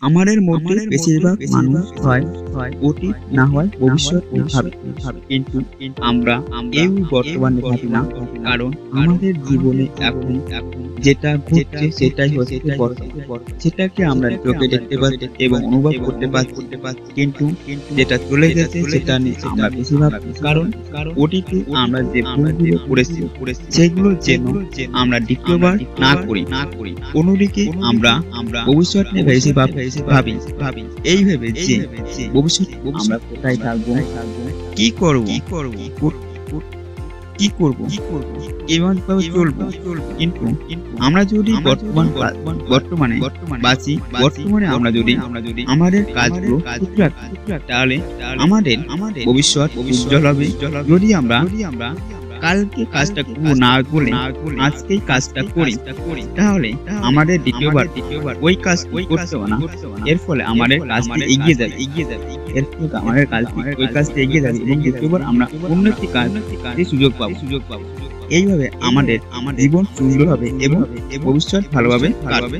আমাদের মধ্যে বেশিরভাগ মানুষ হয় অতীত না হয় ভবিষ্যৎ নিয়ে ভাবে, কিন্তু আমরা এই বর্তমানে ভাবি না। কারণ আমাদের জীবনে এখন যেটা ঘটছে সেটাই হচ্ছে বর্তমান। সেটাকে আমরা চোখে দেখতে পাচ্ছি এবং অনুভব করতে পারছি, কিন্তু যেটা চলে গেছে সেটা নিয়ে আমরা বেশি ভাবছি। কারণ অতীতে আমরা যে ভুলগুলো করেছি সেগুলো যেন আমরা দ্বিতীয়বার না করি। অন্যদিকে আমরা ভবিষ্যৎ নিয়ে বেশি ভাবি এই ভেবে যে ভবিষ্যৎ আমরা কোথায় থাকবো, কি করব, কি করব, এভাবে চলবো। কিন্তু আমরা যদি বর্তমানে বাঁচি, বর্তমানে আমরা যদি আমাদের কাজগুলো ঠিক রাখি, তাহলে আমাদের ভবিষ্যৎ উজ্জ্বল হবে। যদি আমরা কালকে কাজটা না করে আজকেই কাজটা করি, তাহলে আমাদের দ্বিতীয়বার ওই কাজ করতে হবে না। এর ফলে আমাদের কাজটি এগিয়ে যাবে, এর ফলে আমাদের কাজটি ওই কাজটি এগিয়ে যাবে এবং দ্বিতীয়বার আমরা অন্য একটি কাজ সুযোগ পাবো। এইভাবে আমাদের জীবন সুন্দর হবে এবং ভবিষ্যৎ ভালোভাবে কাটবে।